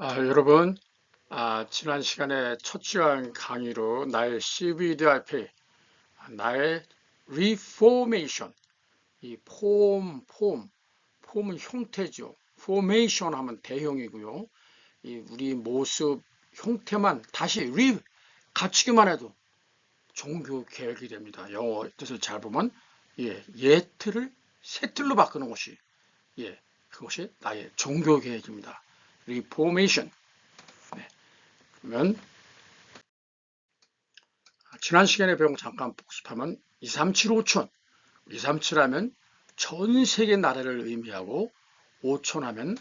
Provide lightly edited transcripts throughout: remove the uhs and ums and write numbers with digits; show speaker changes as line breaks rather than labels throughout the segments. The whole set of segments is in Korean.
여러분, 지난 시간에 첫 시간 강의로 나의 CVDIP, 나의 Reformation, 이 폼은 형태죠. Formation 하면 대형이고요. 이 우리 모습, 형태만 다시 갖추기만 해도 종교 개혁이 됩니다. 영어 뜻을 잘 보면, 예틀을 새틀로 바꾸는 것이, 그것이 나의 종교 개혁입니다. Reformation. 그러면 지난 시간에 배운 거 잠깐 복습하면 237 5천 237 하면 전 세계 나라를 의미하고 5천 하면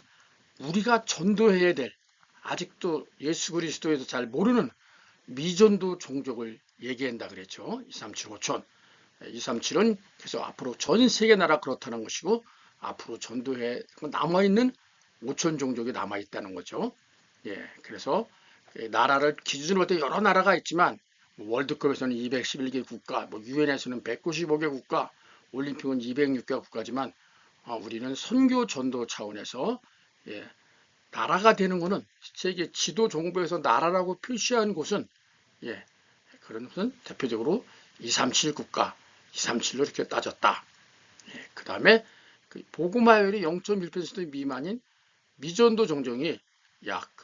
우리가 전도해야 될 아직도 예수 그리스도에서 잘 모르는 미전도 종족을 얘기한다 그랬죠. 237 5천 237은 그래서 앞으로 전 세계 나라 그렇다는 것이고 앞으로 전도해 남아있는 5천 종족이 남아있다는 거죠. 그래서 나라를 기준으로 할 때 여러 나라가 있지만 월드컵에서는 211개 국가, 유엔에서는 195개 국가, 올림픽은 206개 국가지만 우리는 선교 전도 차원에서 나라가 되는 것은 세계 지도 정보에서 나라라고 표시한 곳은 그런 것은 대표적으로 237 국가, 237로 이렇게 따졌다. 그 다음에 보고마율이 0.1% 미만인 미전도 종족이 약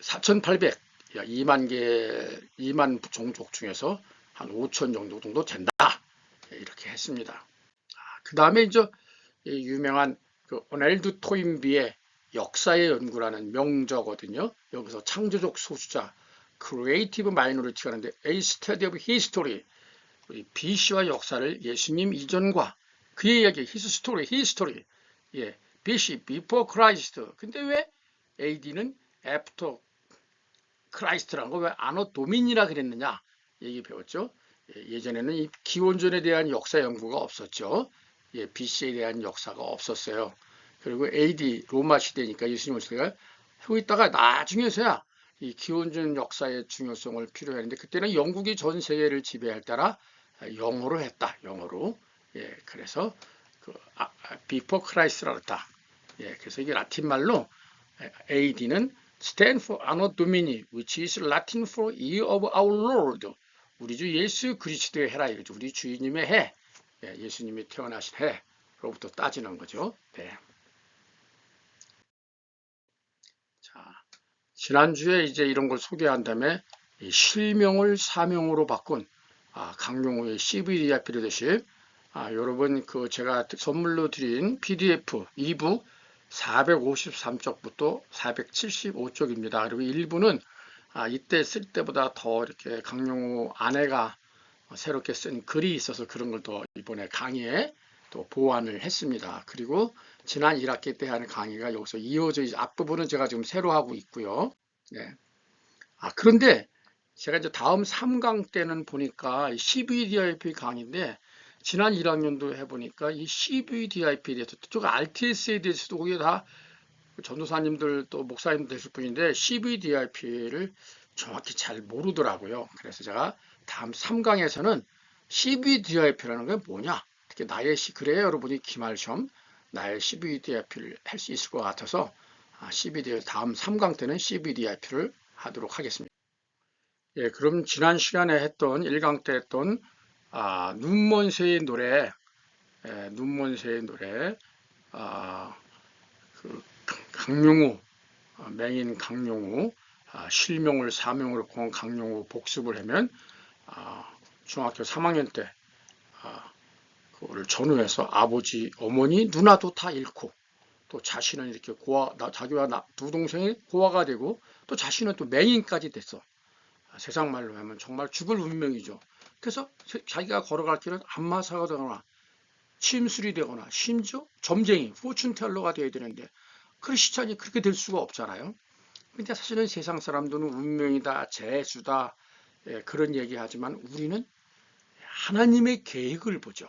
4,800, 2만 종족 중에서 한 5천 정도 된다. 이렇게 했습니다. 그 다음에 이제 유명한 오넬드 토인비의 역사의 연구라는 명저거든요. 여기서 창조적 소수자, Creative Minority가 하는데 A Study of History, BC와 역사를 예수님 이전과 그의 이야기, History, BC, Before Christ. 근데 왜 AD는 After 크라이스트라는 거 왜 아노 도민이라 그랬느냐 얘기 배웠죠. 예전에는 이 기원전에 대한 역사 연구가 없었죠. BC에 대한 역사가 없었어요. 그리고 AD 로마 시대니까 예수님 시대가 하고 있다가 나중에서야 이 기원전 역사의 중요성을 필요했는데 그때는 영국이 전 세계를 지배할 따라 영어로 했다. 영어로. 그래서 Before Christ라고 했다. 그래서 이게 라틴 말로 AD는 stand for Anno Domini, which is Latin for Year of Our Lord. 우리 주 예수 그리스도의 해라 이거죠. 우리 주님의 해, 예수님이 태어나신 해로부터 따지는 거죠. 자, 지난주에 이제 이런 걸 소개한 다음에 실명을 사명으로 바꾼 강용우의 CVDIP 리더십. 여러분 제가 선물로 드린 PDF 2부 453쪽부터 475쪽입니다. 그리고 일부는 이때 쓸 때보다 더 이렇게 강용우 아내가 새롭게 쓴 글이 있어서 그런 걸 더 이번에 강의에 또 보완을 했습니다. 그리고 지난 1학기 때 하는 강의가 여기서 이어져 앞부분은 제가 지금 새로 하고 있고요. 그런데 제가 이제 다음 3강 때는 보니까 CVDIP 강의인데 지난 1학년도 해보니까 이 CVDIP에 대해서 또 RTS에 대해서도 거기에 다 전도사님들 또 목사님들 되실 분인데 CVDIP를 정확히 잘 모르더라고요. 그래서 제가 다음 3강에서는 CVDIP라는 게 뭐냐? 특히 그래야 여러분이 기말시험 나의 CVDIP를 할 수 있을 것 같아서 CVDIP 다음 3강 때는 CVDIP를 하도록 하겠습니다. 그럼 지난 시간에 했던 1강 때 했던 눈먼 새의 노래, 눈먼 새의 노래, 강용우, 맹인 강용우, 실명을 사명으로 본 강용우 복습을 하면 중학교 3학년 때 그거를 전후해서 아버지, 어머니, 누나도 다 잃고 또 자신은 이렇게 자기와 두 동생이 고아가 되고 또 자신은 또 맹인까지 됐어. 세상 말로 하면 정말 죽을 운명이죠. 그래서 자기가 걸어갈 길은 안마사가 되거나 침술이 되거나 심지어 점쟁이, 포춘텔러가 되어야 되는데 크리스찬이 그렇게 될 수가 없잖아요. 근데 사실은 세상 사람들은 운명이다, 재수다 그런 얘기하지만 우리는 하나님의 계획을 보죠.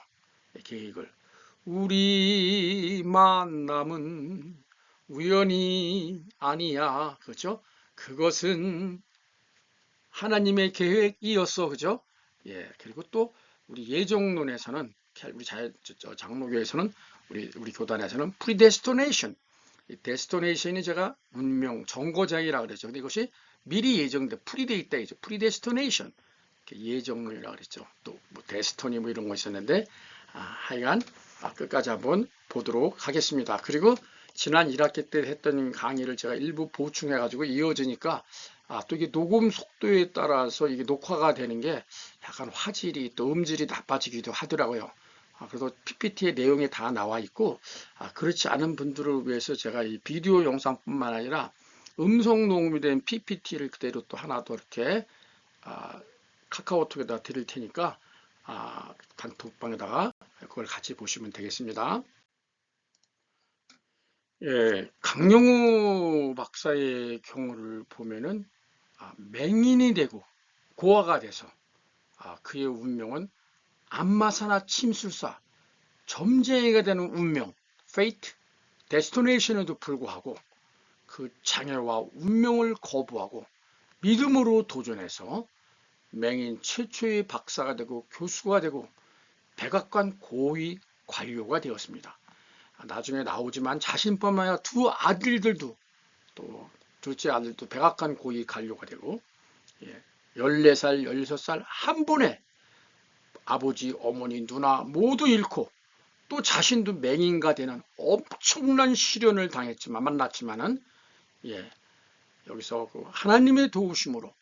계획을. 우리 만남은 우연이 아니야. 그렇죠? 그것은 하나님의 계획이었어. 그죠? 그리고 또 우리 예정론에서는 우리 장로교에서는 우리 교단에서는 predestination 데스티네이션이 제가 운명, 정거장이라고 그랬죠. 근데 이것이 미리 예정돼, 프리데이터이죠. 프리데스티네이션. 예정이라고 그랬죠. 또 뭐 데스토니 뭐 이런 거 있었는데 하여간 끝까지 한번 보도록 하겠습니다. 그리고 지난 1학기 때 했던 강의를 제가 일부 보충해 가지고 이어지니까 또 이게 녹음 속도에 따라서 이게 녹화가 되는 게 약간 화질이 또 음질이 나빠지기도 하더라고요. 그래서 PPT의 내용이 다 나와 있고 그렇지 않은 분들을 위해서 제가 이 비디오 영상뿐만 아니라 음성 녹음이 된 PPT를 그대로 또 하나 더 이렇게 카카오톡에다 드릴 테니까 단톡방에다가 그걸 같이 보시면 되겠습니다. 예, 강영우 박사의 경우를 보면은 맹인이 되고 고아가 돼서 그의 운명은 안마사나 침술사, 점쟁이가 되는 운명, fate, destination에도 불구하고 그 장애와 운명을 거부하고 믿음으로 도전해서 맹인 최초의 박사가 되고 교수가 되고 백악관 고위 관료가 되었습니다. 나중에 나오지만 자신뿐만 아니라 두 아들들도 또 둘째 아들도 백악관 고위 관료가 되고 14살, 16살 한 번에 아버지, 어머니, 누나 모두 잃고 또 자신도 맹인가 되는 엄청난 시련을 만났지만은 여기서 그 하나님의 도우심으로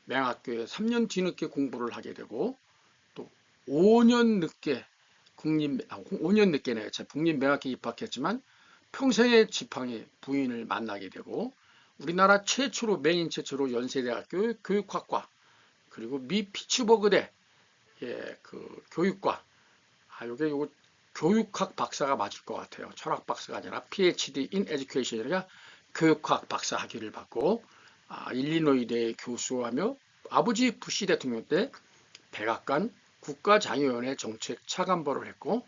맹학교에 3년 뒤늦게 공부를 하게 되고 또 5년 늦게 5년 늦게네. 국립맹학교에 입학했지만 평생의 지팡이 부인을 만나게 되고 우리나라 최초로 맹인 최초로 연세대학교 교육학과 그리고 미 피츠버그대 그 교육과 요거 교육학 박사가 맞을 것 같아요. 철학 박사가 아니라 PhD in Education이라 교육학 박사 학위를 받고 일리노이대 교수하며 아버지 부시 대통령 때 백악관 국가장애위원회 정책 차관보를 했고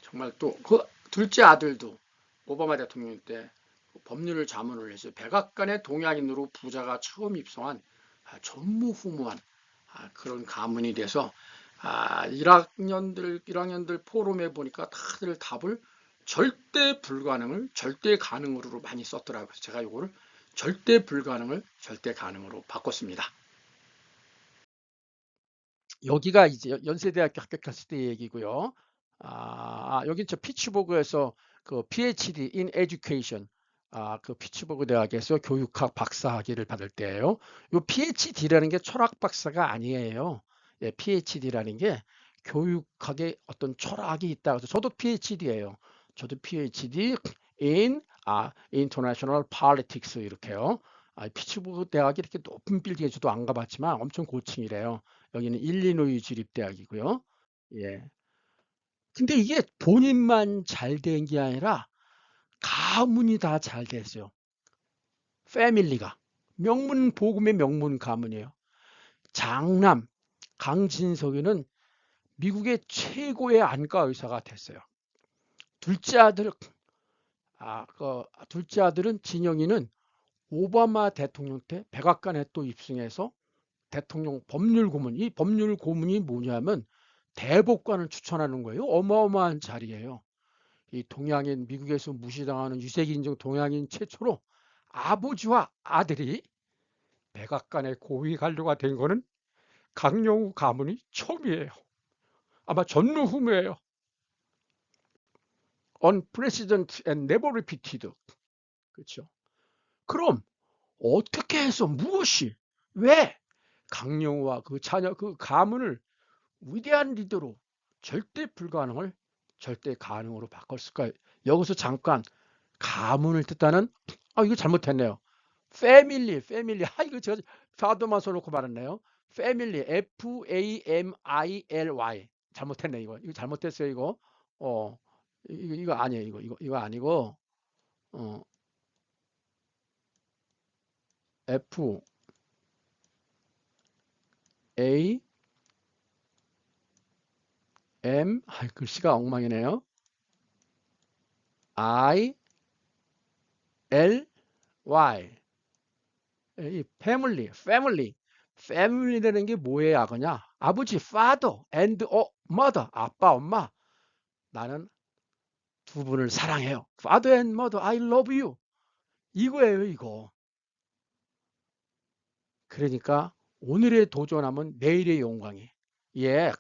정말 또 그 둘째 아들도 오바마 대통령 때 법률을 자문을 해서 백악관의 동양인으로 부자가 처음 입성한 전무후무한 그런 가문이 돼서 1학년들 포럼에 보니까 다들 답을 절대 불가능을 절대 가능으로 많이 썼더라고요. 제가 이거를 절대 불가능을 절대 가능으로 바꿨습니다. 여기가 이제 연세대학교 합격했을 때 얘기고요. 여기 저 피츠버그에서 그 PhD in Education, 그 피츠버그 대학에서 교육학 박사 학위를 받을 때예요. 이 PhD라는 게 철학 박사가 아니에요. PhD라는 게 교육학에 어떤 철학이 있다. 그래서 저도 PhD예요. 저도 PhD in International Politics 이렇게요. 피츠버그 대학이 이렇게 높은 빌딩에 저도 안 가봤지만 엄청 고층이래요. 여기는 일리노이 주립대학이고요. 예. 근데 이게 본인만 잘 된 게 아니라 가문이 다 잘 됐어요. 패밀리가. 명문 복음의 명문 가문이에요. 장남 강진석이는 미국의 최고의 안과 의사가 됐어요. 둘째 아들 둘째 아들은 진영이는 오바마 대통령 때 백악관에 또 입성해서 대통령 법률 고문. 이 법률 고문이 뭐냐면 대법관을 추천하는 거예요. 어마어마한 자리예요. 이 동양인 미국에서 무시당하는 유색 인종 동양인 최초로 아버지와 아들이 백악관의 고위 관료가 된 거는 강영우 가문이 처음이에요. 아마 전무후무예요. Unprecedented and never repeated. 그렇죠. 그럼 어떻게 해서 무엇이 왜 강영우와 그 자녀 그 가문을 위대한 리더로 절대 불가능을 절대 가능으로 바꿨을까요? 여기서 잠깐 가문을 뜻하는 이거 잘못했네요. 패밀리 이거 제가 파도만 써놓고 말았네요. 패밀리 FAMILY 잘못했네 이거 잘못했어요 이거 이거 아니에요 이거 아니고 FAM 글씨가 엉망이네요. ILY 이 패밀리라는 게 뭐의 악어냐? 아버지 father and mother 아빠 엄마. 나는 두 분을 사랑해요. Father and Mother, I love you. 이거예요, 이거. 그러니까 오늘의 도전함은 내일의 영광이. Yeah,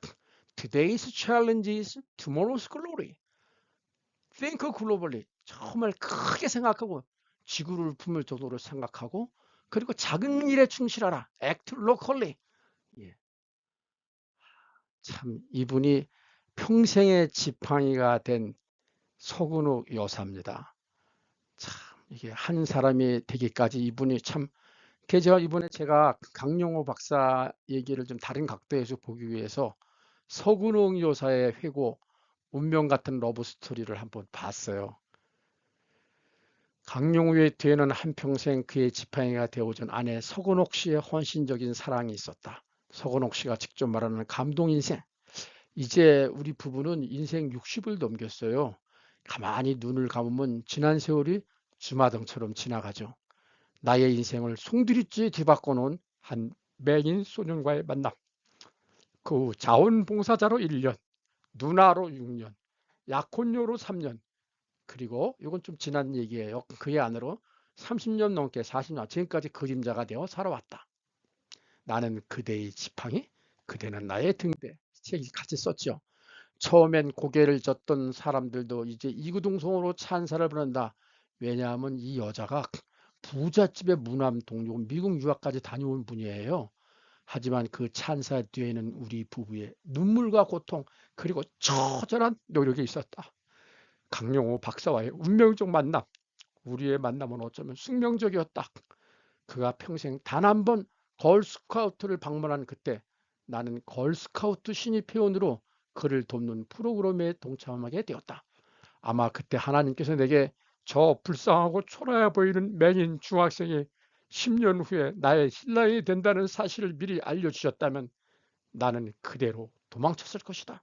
today's challenge is tomorrow's glory. Think globally. 정말 크게 생각하고 지구를 품을 정도로 생각하고 그리고 작은 일에 충실하라. Act locally. 예, 참 이분이 평생의 지팡이가 된 서근옥 여사입니다. 참 이게 한 사람이 되기까지 이분이 참 제가 이번에 제가 강용호 박사 얘기를 좀 다른 각도에서 보기 위해서 서근옥 여사의 회고 운명 같은 러브 스토리를 한번 봤어요. 강용우의 뒤에는 한평생 그의 지팡이가 되어준 아내 서건옥 씨의 헌신적인 사랑이 있었다. 서건옥 씨가 직접 말하는 감동 인생. 이제 우리 부부는 인생 60을 넘겼어요. 가만히 눈을 감으면 지난 세월이 주마등처럼 지나가죠. 나의 인생을 송두리째 뒤바꿔 놓은 한 맹인 소년과의 만남. 그 후 자원봉사자로 1년, 누나로 6년, 약혼녀로 3년, 그리고 이건 좀 지난 얘기예요. 그의 안으로 30년 넘게 40년 지금까지 그림자가 되어 살아왔다. 나는 그대의 지팡이, 그대는 나의 등대. 책 같이 썼죠. 처음엔 고개를 젓던 사람들도 이제 이구동성으로 찬사를 부른다. 왜냐하면 이 여자가 부잣집의 무남 동료, 미국 유학까지 다녀온 분이에요. 하지만 그 찬사 뒤에는 우리 부부의 눈물과 고통 그리고 처절한 노력이 있었다. 강용호 박사와의 운명적 만남. 우리의 만남은 어쩌면 숙명적이었다. 그가 평생 단 한 번 걸스카우트를 방문한 그때 나는 걸스카우트 신입 회원으로 그를 돕는 프로그램에 동참하게 되었다. 아마 그때 하나님께서 내게 저 불쌍하고 초라해 보이는 맹인 중학생이 10년 후에 나의 신랑이 된다는 사실을 미리 알려주셨다면 나는 그대로 도망쳤을 것이다.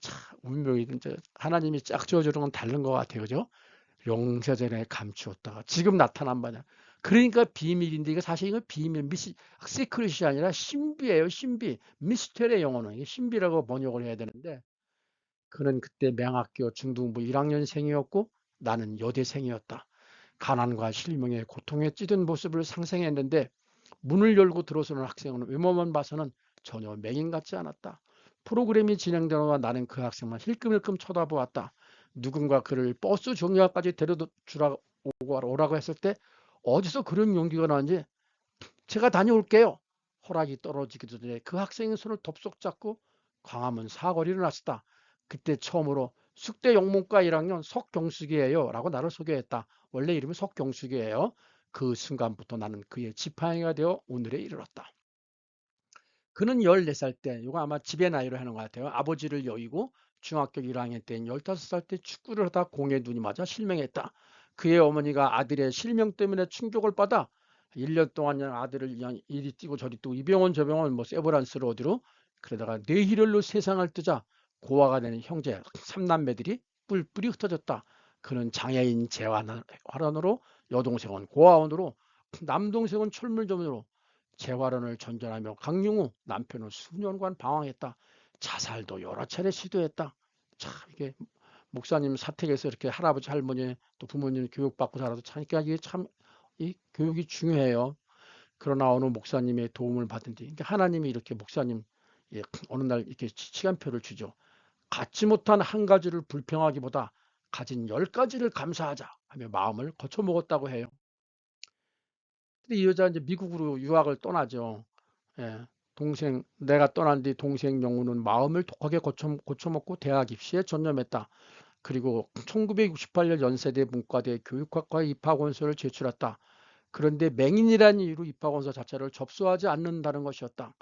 참 운명이 이제 하나님이 짝 지어주는 건 다른 것 같아요. 그죠? 용세전에 감추었다가 지금 나타난 바냐. 그러니까 비밀인데 이거 사실 이거 비밀, 시크릿이 아니라 신비예요. 신비. 미스테리의 영어는 이게 신비라고 번역을 해야 되는데 그는 그때 맹학교 중등부 1학년생이었고 나는 여대생이었다. 가난과 실명의 고통에 찌든 모습을 상상했는데 문을 열고 들어서는 학생은 외모만 봐서는 전혀 맹인 같지 않았다. 프로그램이 진행되다가 나는 그 학생만 힐끔힐끔 쳐다보았다. 누군가 그를 버스 정류장까지 데려다 주라고 오라고 했을 때 어디서 그런 용기가 나는지 제가 다녀올게요. 허락이 떨어지기도 전에 그 학생의 손을 덥석 잡고 광화문 사거리로 나섰다. 그때 처음으로 숙대 영문과 1학년 석경숙이에요 라고 나를 소개했다. 원래 이름이 석경숙이에요. 그 순간부터 나는 그의 지팡이가 되어 오늘에 이르렀다. 그는 14살 때, 이거 아마 집의 나이로 하는 것 같아요. 아버지를 여의고 중학교 1학년 때인 15살 때 축구를 하다 공에 눈이 맞아 실명했다. 그의 어머니가 아들의 실명 때문에 충격을 받아 1년 동안 아들을 그냥 이리 뛰고 저리 뛰고 이 병원 저 병원 뭐 세브란스로 어디로 그러다가 뇌희열로 세상을 뜨자 고아가 되는 형제 3남매들이 뿔뿔이 흩어졌다. 그는 장애인 재활원으로 여동생은 고아원으로 남동생은 철물점으로 재활원을 전전하며 강용우 남편은 수년간 방황했다. 자살도 여러 차례 시도했다. 참 이게 목사님 사택에서 이렇게 할아버지 할머니 또 부모님 교육받고 살아도 참 이게 참 이 교육이 중요해요. 그러나 어느 목사님의 도움을 받은 뒤 하나님이 이렇게 목사님 어느 날 이렇게 시간표를 주죠. 갖지 못한 한 가지를 불평하기보다 가진 10가지를 감사하자 하며 마음을 거쳐먹었다고 해요. 근데 이 여자 이제 미국으로 유학을 떠나죠. 예, 내가 떠난 뒤 동생 영우는 마음을 독하게 고쳐먹고 대학 입시에 전념했다. 그리고 1968년 연세대 문과대 교육학과에 입학원서를 제출했다. 그런데 맹인이라는 이유로 입학원서 자체를 접수하지 않는다는 것이었다.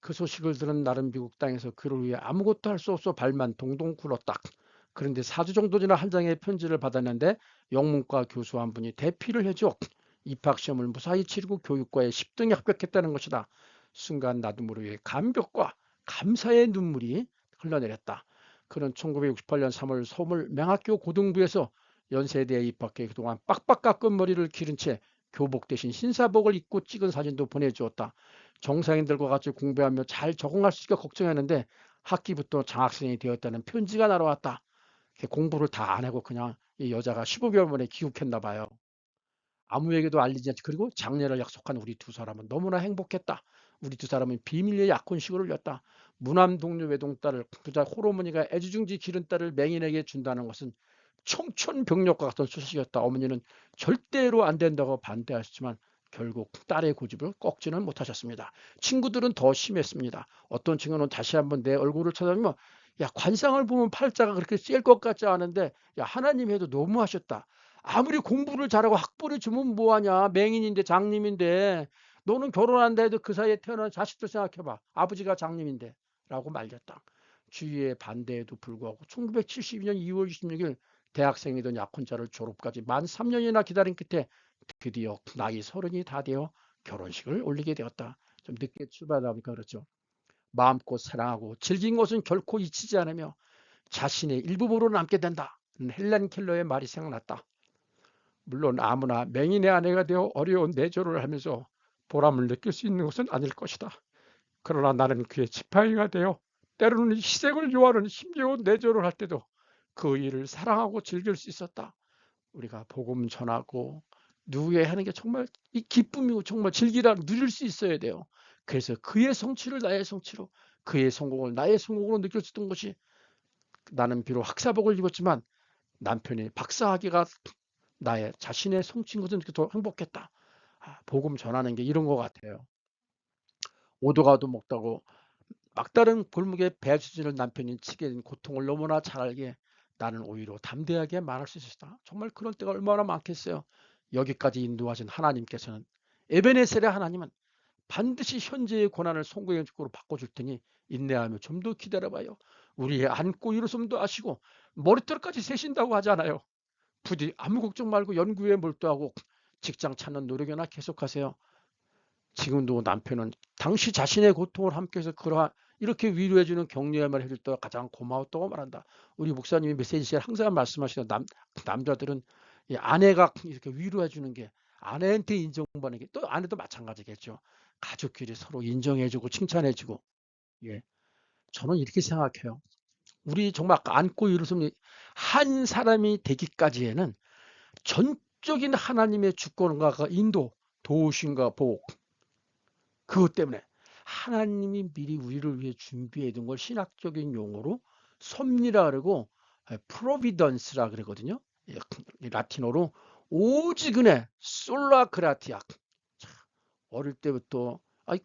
그 소식을 들은 나름 미국 땅에서 그를 위해 아무것도 할 수 없어 발만 동동 굴었다. 그런데 4주 정도 지나 한 장의 편지를 받았는데 영문과 교수 한 분이 대피를 해줘 입학시험을 무사히 치르고 교육과에 10등에 합격했다는 것이다. 순간 나도 모르게 감격과 감사의 눈물이 흘러내렸다. 그는 1968년 3월 서울 맹학교 고등부에서 연세대에 입학해 그동안 빡빡 깎은 머리를 기른 채 교복 대신 신사복을 입고 찍은 사진도 보내주었다. 정상인들과 같이 공부하며 잘 적응할 수 있게 걱정했는데 학기부터 장학생이 되었다는 편지가 날아왔다. 공부를 다 안 하고 그냥 이 여자가 15개월 만에 귀국했나 봐요. 아무에게도 알리지 않지. 그리고 장례를 약속한 우리 두 사람은 너무나 행복했다. 우리 두 사람은 비밀리에 약혼식을 올렸다. 무남 동료 외동딸을 부자 호르머니가 애지중지 기른 딸을 맹인에게 준다는 것은 청천벽력과 같은 소식이었다. 어머니는 절대로 안 된다고 반대하셨지만 결국 딸의 고집을 꺾지는 못하셨습니다. 친구들은 더 심했습니다. 어떤 친구는 다시 한번 내 얼굴을 쳐다보며 야, 관상을 보면 팔자가 그렇게 셀 것 같지 않은데 야, 하나님 해도 너무하셨다. 아무리 공부를 잘하고 학벌이 주면 뭐하냐. 맹인인데 장님인데 너는 결혼한다 해도 그 사이에 태어난 자식들 생각해봐. 아버지가 장님인데 라고 말렸다. 주위의 반대에도 불구하고 1972년 2월 26일 대학생이던 약혼자를 졸업까지 만 3년이나 기다린 끝에 드디어 나이 30이 다 되어 결혼식을 올리게 되었다. 좀 늦게 출발하다 보니까 그렇죠. 마음껏 사랑하고 즐긴 것은 결코 잊히지 않으며 자신의 일부분으로 남게 된다. 헬렌 켈러의 말이 생각났다. 물론 아무나 맹인의 아내가 되어 어려운 내조를 하면서 보람을 느낄 수 있는 것은 아닐 것이다. 그러나 나는 그의 지팡이가 되어 때로는 희생을 요하는 힘겨운 내조를 할 때도 그 일을 사랑하고 즐길 수 있었다. 우리가 복음 전하고 누구에 하는 게 정말 이 기쁨이고 정말 즐기라 누릴 수 있어야 돼요. 그래서 그의 성취를 나의 성취로, 그의 성공을 나의 성공으로 느낄 수 있던 것이, 나는 비록 학사복을 입었지만 남편이 박사학위가 나의 자신의 성취인 것은 더 행복했다. 복음 전하는 게 이런 것 같아요. 오도 가도 먹다고 막다른 골목에 배수진을 남편이 치게 된 고통을 너무나 잘 알기에 나는 오히려 담대하게 말할 수 있었다. 정말 그런 때가 얼마나 많겠어요. 여기까지 인도하신 하나님께서는, 에베네셀의 하나님은 반드시 현재의 고난을 성공의 축으로 바꿔줄 테니 인내하며 좀 더 기다려봐요. 우리의 안고 일어섬도 아시고 머리털까지 세신다고 하잖아요. 부디 아무 걱정 말고 연구에 몰두하고 직장 찾는 노력이나 계속하세요. 지금도 남편은 당시 자신의 고통을 함께해서 그러한 이렇게 위로해주는 격려의 말을 해줄 때가 가장 고마웠다고 말한다. 우리 목사님이 메시지에 항상 말씀하시는 남자들은 이 아내가 이렇게 위로해주는 게, 아내한테 인정받는 게, 또 아내도 마찬가지겠죠. 가족끼리 서로 인정해주고 칭찬해주고. 예, 저는 이렇게 생각해요. 우리 정말 안고 일어서면 한 사람이 되기까지에는 전적인 하나님의 주권과 인도, 도우심과 보호, 그것 때문에 하나님이 미리 우리를 위해 준비해 둔 걸 신학적인 용어로 섭리라 그러고 프로비던스라 그러거든요. 라틴어로 오직 은혜, 솔라 그라티아. 어릴 때부터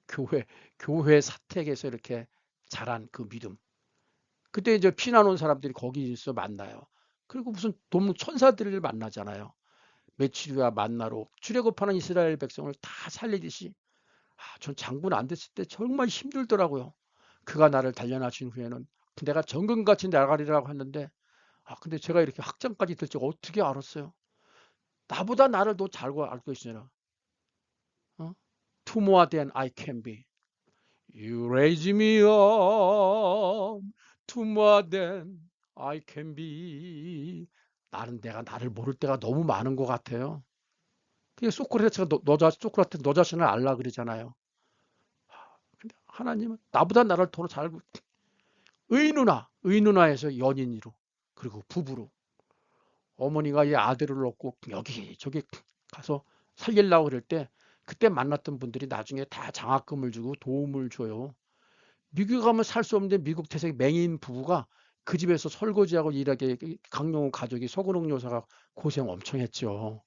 교회 사택에서 이렇게 자란 그 믿음. 그때 이제 피난 온 사람들이 거기서 만나요. 그리고 무슨 돈 천사들을 만나잖아요. 며칠 후에 만나러 출애굽하는 이스라엘 백성을 다 살리듯이, 전 장군 안 됐을 때 정말 힘들더라고요. 그가 나를 단련하신 후에는 내가 정금같이 나가리라고 했는데, 근데 제가 이렇게 학장까지 될 줄 어떻게 알았어요? 나보다 나를 더 잘 알고 있으나, 어? To more than I can be. You raise me up to more than I can be. 내가 나를 모를 때가 너무 많은 것 같아요. 그게 소크라테스가 소크라테스 너 자신을 알라 그러잖아요. 근데 하나님은 나보다 나를 더 잘 알고, 의누나에서 연인으로, 그리고 부부로, 어머니가 이 아들을 얻고 여기저기 가서 살리려고 그럴 때 그때 만났던 분들이 나중에 다 장학금을 주고 도움을 줘요. 미국 가면 살 수 없는데 미국 태생 맹인 부부가 그 집에서 설거지하고 일하게 강용호 가족이 서근홍 여사가 고생 엄청 했죠.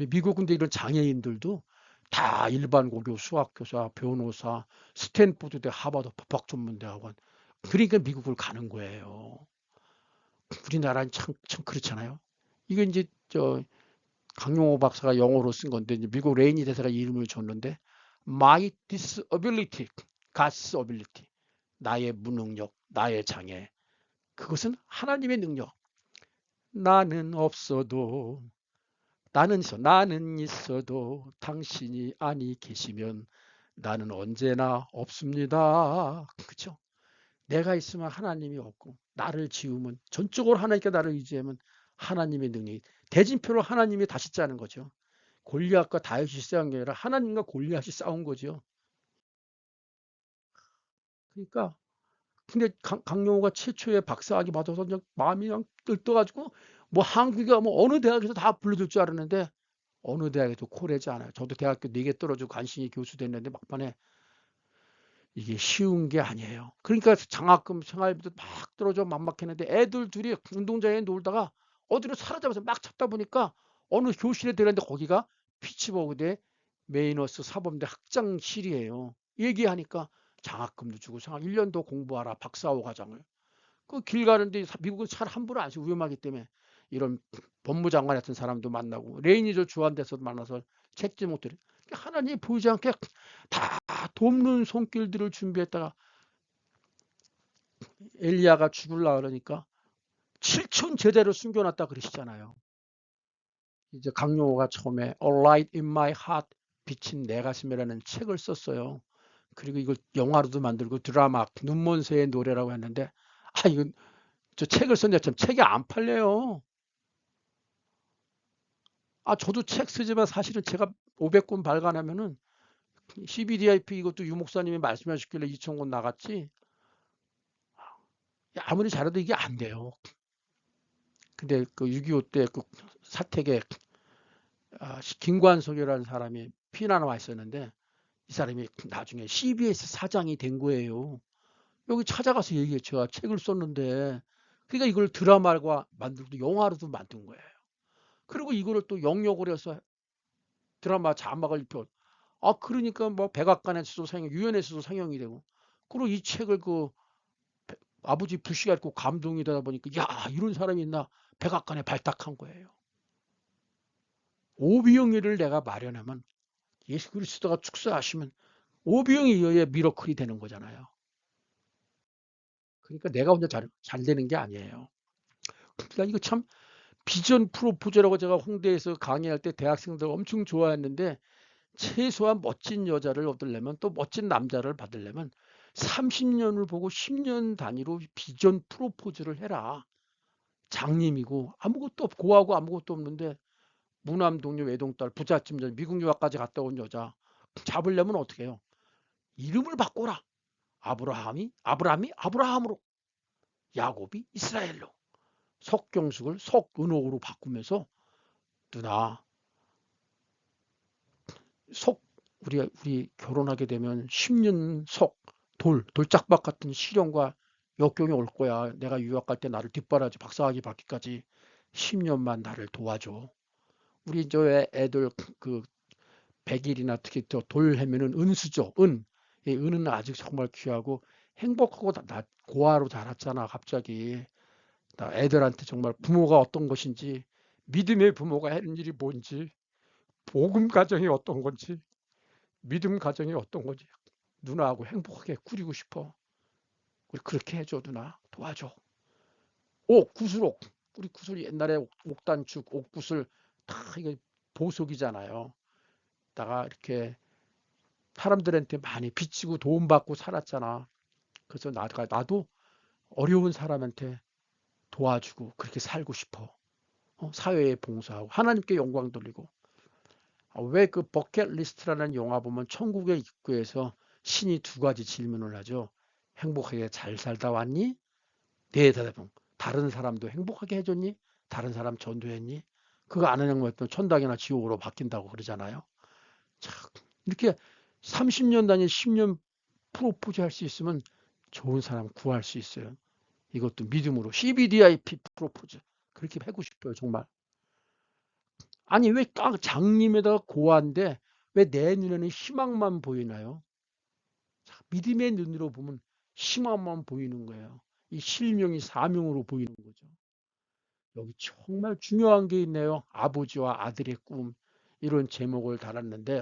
미국 근데 이런 장애인들도 다 일반 고교, 수학교사, 변호사, 스탠포드대, 하버드 법학전문대학원, 그러니까 미국을 가는 거예요. 우리나라는 참 그렇잖아요. 이게 이제 강용호 박사가 영어로 쓴 건데 이제 미국 레이니 대사가 이름을 줬는데 My disability, God's ability. 나의 무능력, 나의 장애. 그것은 하나님의 능력. 나는 없어도, 나는 있어도 당신이 아니 계시면 나는 언제나 없습니다. 그렇죠? 내가 있으면 하나님이 없고, 나를 지우면, 전적으로 하나님께 나를 의지하면 하나님의 능력이, 대진표로 하나님이 다시 짜는 거죠. 골리앗과 다윗이 싸운 게 아니라 하나님과 골리앗이 싸운 거죠. 그러니까
근데 강용호가 최초의 박사학위 받아서 그냥 마음이 그냥 들떠가지고 뭐 한국에 뭐 어느 대학에서 다 불러줄 줄 알았는데 어느 대학에도 콜하지 않아요. 저도 대학교 4개 떨어지고 간신히 교수 됐는데 막판에 이게 쉬운 게 아니에요. 그러니까 장학금 생활비도 막 떨어져 막막했는데 애들 둘이 운동장에 놀다가 어디로 사라져서 막 찾다 보니까 어느 교실에 들었는데 거기가 피츠버그대 메이너스 사범대 학장실이에요. 얘기하니까 장학금도 주고 생활 1년 더 공부하라 박사호 과정을. 그 길 가는데 미국은 차를 함부로 안 써 위험하기 때문에 이런 법무장관 같은 사람도 만나고 레이니저 주한대서도 만나서 책지 못들이 하나님이 보이지 않게 다 돕는 손길들을 준비했다가 엘리야가 죽을라 그러니까 7천 제대로 숨겨놨다 그러시잖아요. 이제 강용호가 처음에 A Light in My Heart 비친 내 가슴이라는 책을 썼어요. 그리고 이걸 영화로도 만들고 드라마 눈먼 새의 노래라고 했는데 이건 저 책을 썼는데 참 책이 안 팔려요. 저도 책 쓰지만 사실은 제가 500권 발간하면은 CBDIP 이것도 유 목사님이 말씀하셨길래 2,000권 나갔지. 아무리 잘해도 이게 안 돼요. 근데 그 6.25 때 그 사택에 김관석이라는 사람이 피난 와 있었는데 이 사람이 나중에 CBS 사장이 된 거예요. 여기 찾아가서 얘기해. 제가 책을 썼는데 그러니까 이걸 드라마가 만들고 영화로도 만든 거예요. 그리고 이거를 또 영역을 해서 드라마 자막을 입혀. 그러니까 뭐 백악관에서도 상영, 유엔에서도 상영이 되고. 그리고 이 책을 그 아버지 부시가 읽고 감동이 되다 보니까 야 이런 사람이 있나 백악관에 발탁한 거예요. 오비영이를 내가 마련하면 예수 그리스도가 축사하시면 오비영에 의해 미러클이 되는 거잖아요. 그러니까 내가 혼자 잘 되는 게 아니에요. 그러니까 이거 참 비전 프로포즈라고 제가 홍대에서 강의할 때 대학생들 엄청 좋아했는데 최소한 멋진 여자를 얻으려면 또 멋진 남자를 받으려면 30년을 보고 10년 단위로 비전 프로포즈를 해라. 장님이고 아무것도 없고 고하고 아무것도 없는데 무남 동료 외동딸 부잣집 여자 미국 유학까지 갔다 온 여자 잡으려면 어떻게 해요? 이름을 바꿔라. 아브라함이 아브라함으로 야곱이 이스라엘로 석경숙을 석은옥으로 바꾸면서 누나 석 우리 결혼하게 되면 10년 돌짝박 같은 시련과 역경이 올 거야. 내가 유학 갈 때 나를 뒷바라지 박사학위 받기까지 10년만 나를 도와줘. 우리 저 애들 그 100일이나 특히 돌 해면은 은수죠. 은. 이 은은 아직 정말 귀하고 행복하고 고아로 자랐잖아. 갑자기 나 애들한테 정말 부모가 어떤 것인지 믿음의 부모가 하는 일이 뭔지 복음 가정이 어떤 건지 믿음 가정이 어떤 건지 누나하고 행복하게 꾸리고 싶어. 우리 그렇게 해줘 누나 도와줘. 구슬옥 우리 구슬 옛날에 옥단축 옥구슬 다 이게 보석이잖아요. 다가 이렇게 사람들한테 많이 빚지고 도움받고 살았잖아. 그래서 나도 어려운 사람한테 도와주고 그렇게 살고 싶어. 사회에 봉사하고 하나님께 영광 돌리고. 왜 그 버킷리스트라는 영화 보면 천국의 입구에서 신이 2가지 질문을 하죠. 행복하게 잘 살다 왔니? 네, 대답은 다른 사람도 행복하게 해줬니? 다른 사람 전도했니? 그거 안 하는 거였던 천당이나 지옥으로 바뀐다고 그러잖아요. 참 이렇게 30년 단위 10년 프로포즈 할 수 있으면 좋은 사람 구할 수 있어요. 이것도 믿음으로 CBDIP 프로포즈 그렇게 하고 싶어요 정말. 아니 왜 장님에다가 고아인데 왜 내 눈에는 희망만 보이나요? 믿음의 눈으로 보면 희망만 보이는 거예요. 이 실명이 사명으로 보이는 거죠. 여기 정말 중요한 게 있네요. 아버지와 아들의 꿈 이런 제목을 달았는데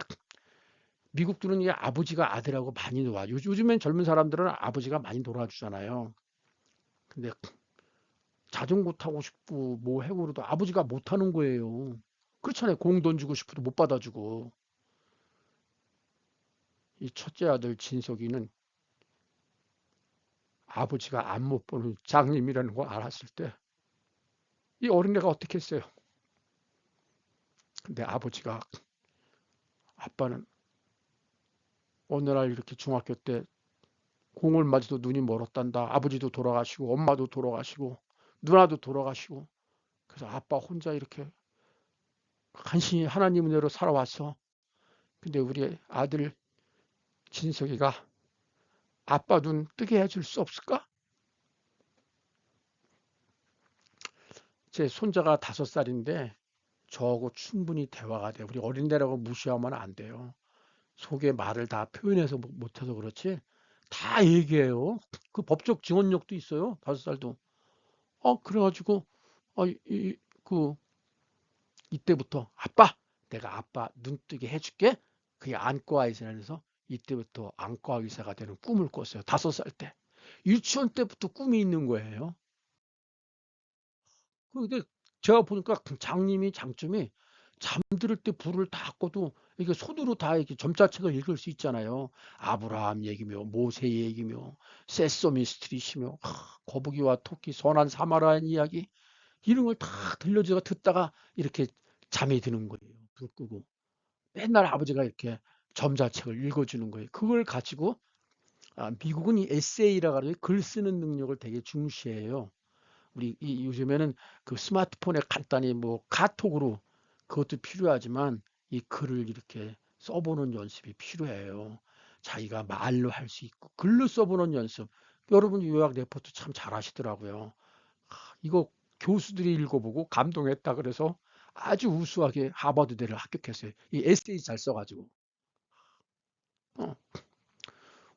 미국들은 이 아버지가 아들하고 많이 놀아. 요즘엔 젊은 사람들은 아버지가 많이 놀아주잖아요. 근데 자전거 타고 싶고 뭐 해고 그래도 아버지가 못 하는 거예요. 그렇잖아요. 공 던지고 싶어도 못 받아주고. 이 첫째 아들 진석이는 아버지가 안 못 보는 장님이라는 걸 알았을 때 이 어린애가 어떻게 했어요? 근데 아버지가 아빠는 어느 날 이렇게 중학교 때 공을 맞아도 눈이 멀었단다. 아버지도 돌아가시고 엄마도 돌아가시고 누나도 돌아가시고 그래서 아빠 혼자 이렇게 간신히 하나님 은혜로 살아왔어. 근데 우리 아들 진석이가 아빠 눈 뜨게 해줄 수 없을까? 제 손자가 5살인데 저하고 충분히 대화가 돼. 우리 어린애라고 무시하면 안 돼요. 속에 말을 다 표현해서 못해서 그렇지 다 얘기해요. 그 법적 증언력도 있어요. 5살도. 그래가지고 그 이때부터 아빠 내가 아빠 눈 뜨게 해줄게. 그게 안과 의사라서 이때부터 안과 의사가 되는 꿈을 꿨어요. 5살 때. 유치원 때부터 꿈이 있는 거예요. 근데 제가 보니까 그 장님이 장점이 잠들 때 불을 다 꺼도 이게 손으로 다 이렇게 점자책을 읽을 수 있잖아요. 아브라함 얘기며 모세 얘기며 세소미 스트릿이며 거북이와 토끼 선한 사마라인 이야기 이런 걸 다 들려주가 듣다가 이렇게 잠이 드는 거예요. 불 끄고 맨날 아버지가 이렇게 점자책을 읽어주는 거예요. 그걸 가지고 미국은 이 에세이라 가지고 글 쓰는 능력을 되게 중시해요. 우리 요즘에는 그 스마트폰에 간단히 뭐 카톡으로 그것도 필요하지만 이 글을 이렇게 써보는 연습이 필요해요. 자기가 말로 할 수 있고 글로 써보는 연습. 여러분 요약 레포트 참 잘하시더라고요. 이거 교수들이 읽어보고 감동했다 그래서 아주 우수하게 하버드대를 합격했어요. 이 에세이 잘 써가지고. 어.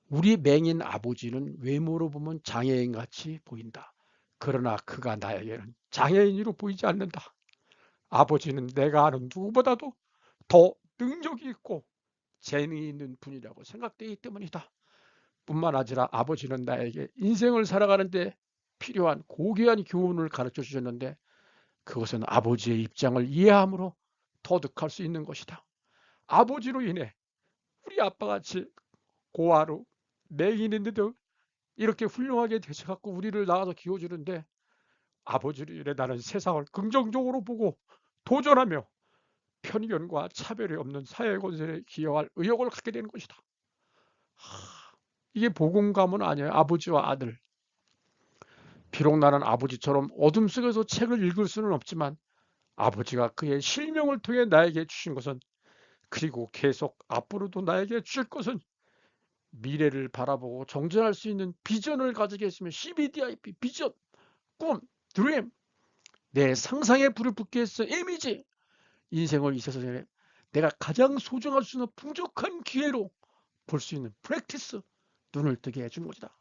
우리 맹인 아버지는 외모로 보면 장애인 같이 보인다. 그러나 그가 나에게는 장애인으로 보이지 않는다. 아버지는 내가 아는 누구보다도 더 능력이 있고 재능이 있는 분이라고 생각되기 때문이다. 뿐만 아니라 아버지는 나에게 인생을 살아가는데 필요한 고귀한 교훈을 가르쳐 주셨는데 그것은 아버지의 입장을 이해함으로 터득할 수 있는 것이다. 아버지로 인해 우리 아빠같이 고아로 맹인인데도 이렇게 훌륭하게 되셔갖고 우리를 낳아서 키워주는데 아버지로 인해 나는 세상을 긍정적으로 보고 도전하며 편견과 차별이 없는 사회 건설에 기여할 의욕을 갖게 되는 것이다. 이게 복음 가문 아니에요. 아버지와 아들. 비록 나는 아버지처럼 어둠 속에서 책을 읽을 수는 없지만 아버지가 그의 실명을 통해 나에게 주신 것은 그리고 계속 앞으로도 나에게 주실 것은 미래를 바라보고 정진할 수 있는 비전을 가지게 했으면 CBDIP 비전, 꿈, 드림, 내 상상에 불을 붙게 했어 이미지 인생을 이 세상에 내가 가장 소중할 수 있는 풍족한 기회로 볼 수 있는 프랙티스 눈을 뜨게 해준 것이다.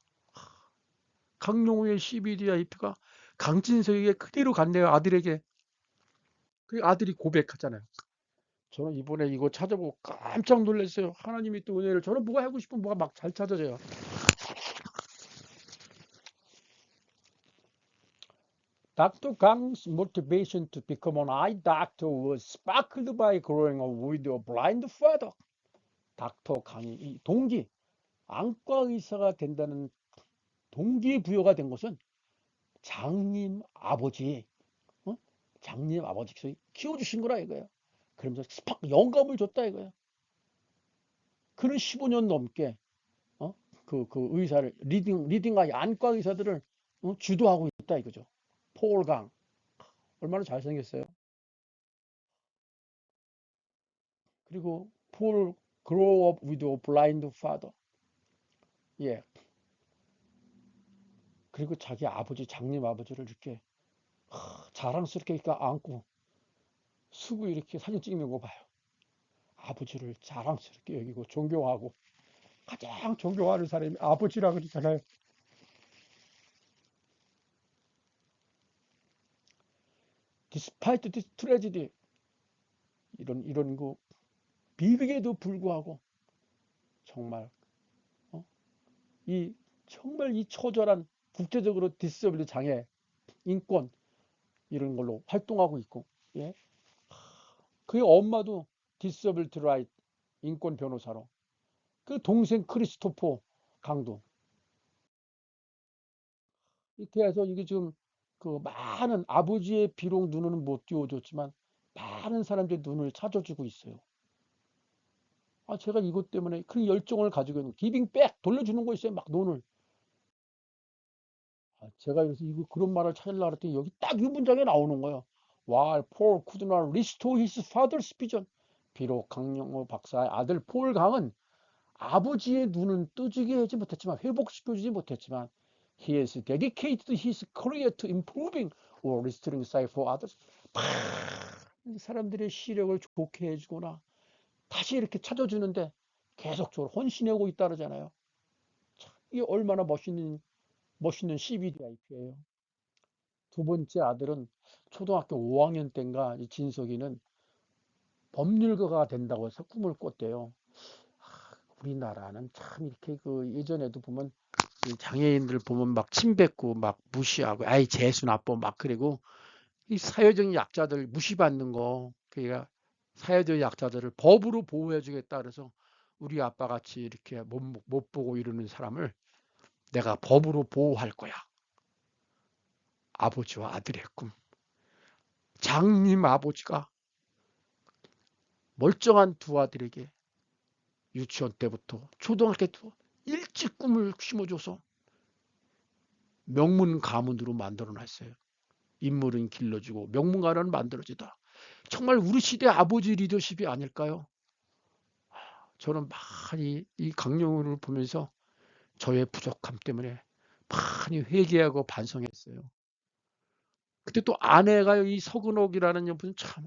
강용우의 CBDIP가 강진석에게 그대로 갔네요. 아들에게. 그 아들이 고백하잖아요. 저는 이번에 이거 찾아보고 깜짝 놀랐어요. 하나님이 또 은혜를 저는 뭐가 하고 싶으면 뭐가 막 잘 찾아져요. Dr. Kang's motivation to become an eye doctor was sparked by growing up with a blind father. 닥터 강의 이 동기 안과 의사가 된다는 동기부여가 된 것은 장님 아버지, 어? 장님 아버지께서 키워주신 거라 이거예요. 그러면서 스팍 영감을 줬다 이거예요. 그는 15년 넘게 그 의사를 리딩과 안과 의사들을 주도하고 있다 이거죠. 폴 강 얼마나 잘생겼어요. 그리고 폴 grow up with a blind father. 예. 그리고 자기 아버지 장님 아버지를 이렇게 자랑스럽게 이렇게 안고 수고 이렇게 사진 찍는 거 봐요. 아버지를 자랑스럽게 여기고 존경하고 가장 존경하는 사람이 아버지라 그러잖아요. Despite this tragedy 이런 그 비극에도 불구하고 정말 어? 이 정말 이 처절한 국제적으로 디스ability 장애 인권 이런 걸로 활동하고 있고 예? 그의 엄마도 디스ability right 인권 변호사로 그 동생 크리스토퍼 강도 이렇게 해서 이게 지금 그 많은 아버지의 비록 눈은 못 띄워줬지만 많은 사람들의 눈을 찾아주고 있어요. 제가 이것 때문에 그런 열정을 가지고 있는 기빙 백 돌려주는 거 있어요. 막 돈을. 제가 그래서 이거 그런 말을 찾으려고 했더니 여기 딱 이 문장에 나오는 거예요. While Paul could not restore his father's vision. 비록 강영호 박사의 아들 폴 강은 아버지의 눈은 뜨지게 하지 못했지만 회복시켜주지 못했지만 he has dedicated his career to improving or restoring sight for others. 사람들의 시력을 좋게 해주거나 다시 이렇게 찾아주는데 계속적으로 헌신하고 있다잖아요. 이게 얼마나 멋있는 CBDIP예요. 두 번째 아들은 초등학교 5학년 때인가 이 진석이는 법률가가 된다고 해서 꿈을 꿨대요. 우리나라는 참 이렇게 그 예전에도 보면 이 장애인들 보면 막 침뱉고 막 무시하고 아이 재수 나빠 막 그리고 이 사회적 약자들 무시받는 거 그러니까 사회적 약자들을 법으로 보호해 주겠다 그래서 우리 아빠 같이 이렇게 못 보고 이러는 사람을 내가 법으로 보호할 거야. 아버지와 아들의 꿈. 장님 아버지가 멀쩡한 두 아들에게 유치원 때부터 초등학교 때 일찍 꿈을 심어줘서 명문 가문으로 만들어놨어요. 인물은 길러주고 명문가는 만들어지다. 정말 우리 시대 아버지 리더십이 아닐까요? 저는 많이 이 강령호를 보면서 저의 부족함 때문에 많이 회개하고 반성했어요. 그때 또 아내가 이 서근옥이라는 분은 참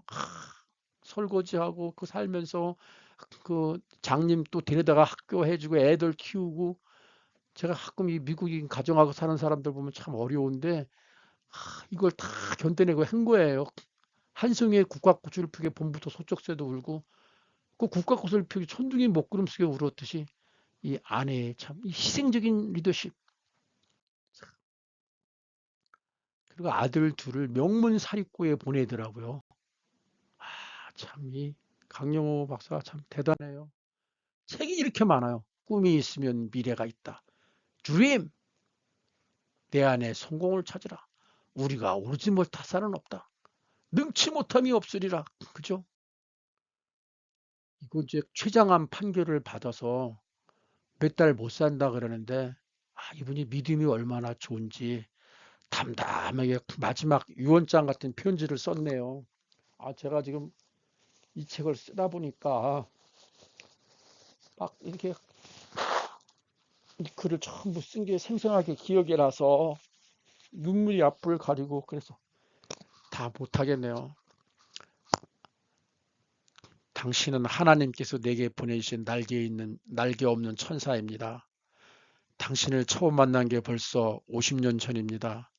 설거지하고 그 살면서 그 장님 또 데려다가 학교 해주고 애들 키우고 제가 가끔 이 미국인 가정하고 사는 사람들 보면 참 어려운데 이걸 다 견뎌내고 한 거예요. 한송이의 국화꽃을 피게 봄부터 소쩍새도 울고 그 국화꽃을 피우기 천둥이 먹구름 속에 울었듯이 이 아내의 참 희생적인 리더십 그리고 아들 둘을 명문 사립고에 보내더라고요. 참 이 강영호 박사가 참 대단해요. 책이 이렇게 많아요. 꿈이 있으면 미래가 있다. Dream 내 안에 성공을 찾으라. 우리가 오르지 못할 은 없다. 능치 못함이 없으리라. 그죠? 이거 이제 최장암 판결을 받아서 몇 달 못 산다 그러는데 이분이 믿음이 얼마나 좋은지 담담하게 마지막 유언장 같은 편지를 썼네요. 제가 지금 이 책을 쓰다 보니까 막 이렇게 이 글을 전부 쓴 게 생생하게 기억이 나서 눈물이 앞을 가리고 그래서 다 못하겠네요. 당신은 하나님께서 내게 보내주신 날개 없는 천사입니다. 당신을 처음 만난 게 벌써 50년 전입니다.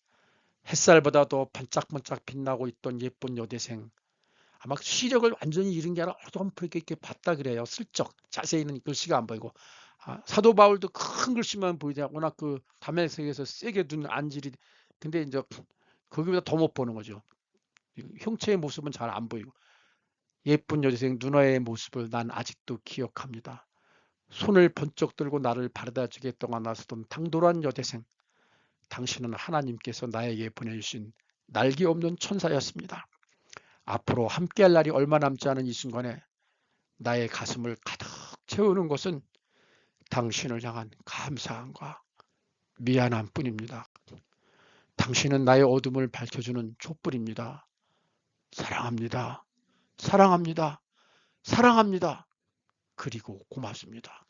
햇살보다도 반짝반짝 빛나고 있던 예쁜 여대생. 아마 시력을 완전히 잃은 게 아니라 어렴풋이 이렇게 봤다 그래요. 슬쩍 자세히는 글씨가 안 보이고 사도 바울도 큰 글씨만 보이잖아. 워낙 그 담에색에서 세게 둔 안질이 근데 이제 거기보다 더 못 보는 거죠. 형체의 모습은 잘 안 보이고 예쁜 여대생 누나의 모습을 난 아직도 기억합니다. 손을 번쩍 들고 나를 바라다 주겠다고 나서던 당돌한 여대생. 당신은 하나님께서 나에게 보내주신 날개 없는 천사였습니다. 앞으로 함께할 날이 얼마 남지 않은 이 순간에 나의 가슴을 가득 채우는 것은 당신을 향한 감사함과 미안함 뿐입니다. 당신은 나의 어둠을 밝혀주는 촛불입니다. 사랑합니다. 사랑합니다. 사랑합니다. 그리고 고맙습니다.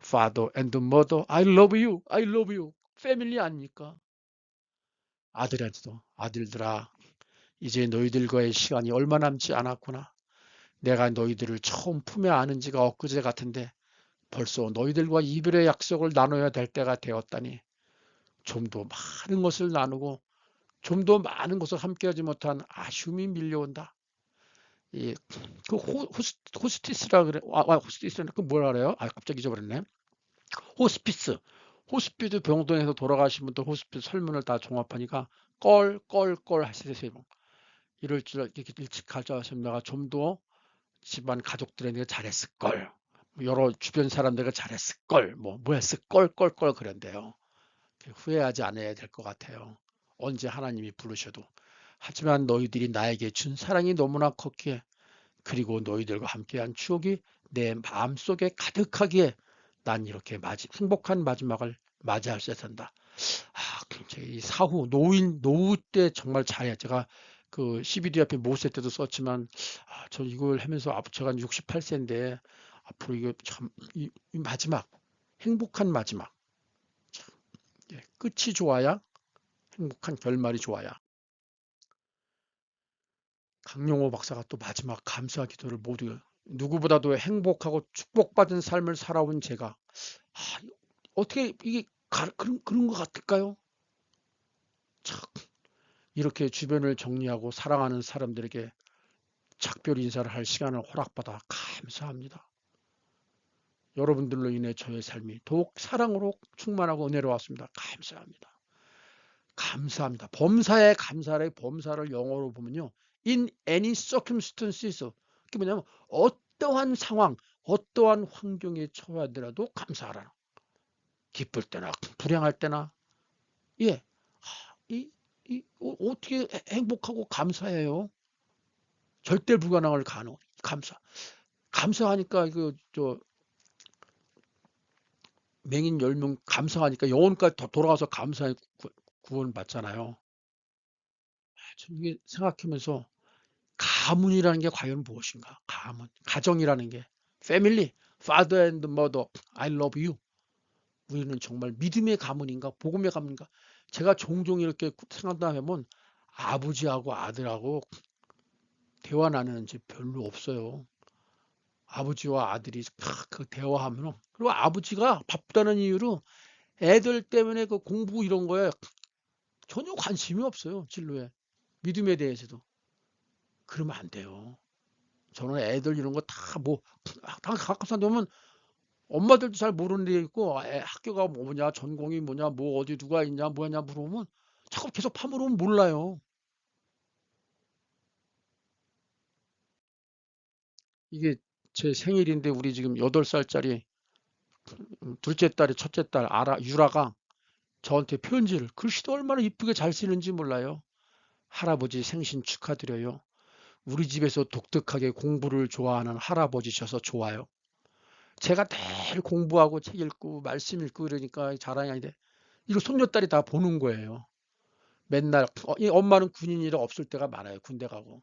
Father and Mother, I love you. I love you. 패밀리 아닙니까? 아들한테도 아들들아 이제 너희들과의 시간이 얼마 남지 않았구나. 내가 너희들을 처음 품에 안은 지가 엊그제 같은데 벌써 너희들과 이별의 약속을 나눠야 될 때가 되었다니 좀 더 많은 것을 나누고 좀 더 많은 것을 함께하지 못한 아쉬움이 밀려온다. 그 호스티스라 그래. 호스티스라 그 뭐라 그래요? 갑자기 잊어버렸네. 호스피스. 호스피스 병동에서 돌아가신 분들 호스피스 설문을 다 종합하니까 껄껄껄 하시세요. 이럴 줄 이렇게 일찍 가져왔으면 내가 좀 더 집안 가족들에게 잘했을 걸. 여러 주변 사람들과 잘했을 걸. 뭐 했을 껄껄껄 그런데요. 후회하지 않아야 될 것 같아요. 언제 하나님이 부르셔도. 하지만 너희들이 나에게 준 사랑이 너무나 컸기에 그리고 너희들과 함께한 추억이 내 마음속에 가득하기에 난 이렇게 행복한 마지막을 맞이할 수 있단다. 굉장히 사후 노후 때 정말 잘해. 제가 그 CBD 앞에 모세 때도 썼지만 저 이걸 하면서 제가 68세인데 앞으로 이거 참 이 마지막 행복한 마지막 끝이 좋아야 행복한 결말이 좋아야. 강용호 박사가 또 마지막 감사 기도를 모두 누구보다도 행복하고 축복받은 삶을 살아온 제가 어떻게 이게 그런 것 같을까요? 참 이렇게 주변을 정리하고 사랑하는 사람들에게 작별 인사를 할 시간을 허락받아 감사합니다. 여러분들로 인해 저의 삶이 더욱 사랑으로 충만하고 은혜로웠습니다. 감사합니다. 감사합니다. 범사에 감사를 범사를 영어로 보면요. In any circumstances. 그게 뭐냐면 어떠한 상황, 어떠한 환경에 처하더라도 감사하라. 기쁠 때나 불행할 때나 예. 어떻게 행복하고 감사해요? 절대 불가능을 가능. 감사하니까 맹인 10명 감사하니까 영혼까지 더 돌아가서 감사의 구원 받잖아요. 전 이게 생각하면서 가문이라는 게 과연 무엇인가? 가문, 가정이라는 게 family, father and mother, I love you. 우리는 정말 믿음의 가문인가? 복음의 가문인가? 제가 종종 이렇게 생각하면 아버지하고 아들하고 대화 나누는 집 별로 없어요. 아버지와 아들이 그 대화하면 그리고 아버지가 바쁘다는 이유로 애들 때문에 그 공부 이런 거에 전혀 관심이 없어요. 진로에. 믿음에 대해서도. 그러면 안 돼요. 저는 애들 이런 거 다 가끔 산다면 엄마들도 잘 모르는 데 있고 학교가 뭐냐 전공이 뭐냐 뭐 어디 누가 있냐 뭐냐 물어보면 자꾸 계속 파물으면 몰라요. 이게 제 생일인데 우리 지금 8살짜리 둘째 딸이 첫째 딸 유라가 저한테 편지를 글씨도 얼마나 이쁘게 잘 쓰는지 몰라요. 할아버지 생신 축하드려요. 우리 집에서 독특하게 공부를 좋아하는 할아버지셔서 좋아요. 제가 매일 공부하고 책 읽고 말씀 읽고 그러니까 자랑이 아닌데 이거 손녀딸이 다 보는 거예요. 맨날 이 엄마는 군인이라 없을 때가 많아요. 군대 가고.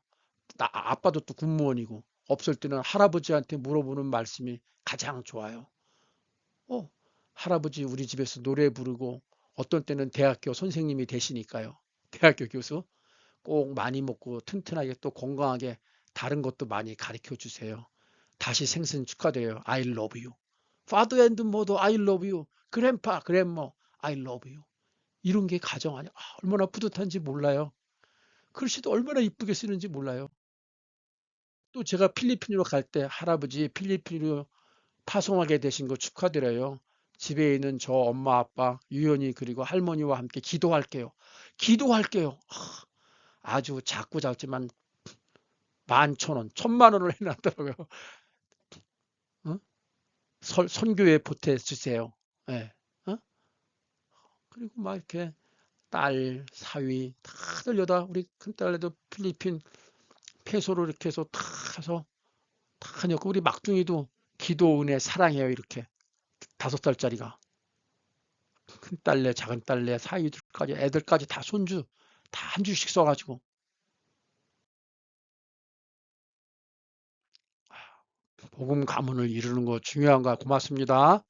아빠도 또 군무원이고 없을 때는 할아버지한테 물어보는 말씀이 가장 좋아요. 어, 할아버지 우리 집에서 노래 부르고 어떤 때는 대학교 선생님이 되시니까요. 대학교 교수 꼭 많이 먹고 튼튼하게 또 건강하게 다른 것도 많이 가르쳐 주세요. 다시 생신 축하드려요. I love you. Father and mother, I love you. Grandpa, grandma, I love you. 이런 게 가정 아니야. 얼마나 뿌듯한지 몰라요. 글씨도 얼마나 이쁘게 쓰는지 몰라요. 또 제가 필리핀으로 갈 때 할아버지 필리핀으로 파송하게 되신 거 축하드려요. 집에 있는 저 엄마 아빠 유연이 그리고 할머니와 함께 기도할게요. 기도할게요. 아주 작고 작지만 11,000원, 1,000만 원을 해놨더라고요. 어? 선교에 보태주세요. 예. 어? 그리고 막 이렇게 딸, 사위 다들 여다 우리 큰딸내도 필리핀 페소로 이렇게 해서 다 해서 다 하냐고 우리 막둥이도 기도 은혜 사랑해요 이렇게 5살짜리가 큰딸내 작은딸내 사위들까지 애들까지 다 손주 다 한 주씩 써가지고 복음 가문을 이루는 거 중요한가 고맙습니다.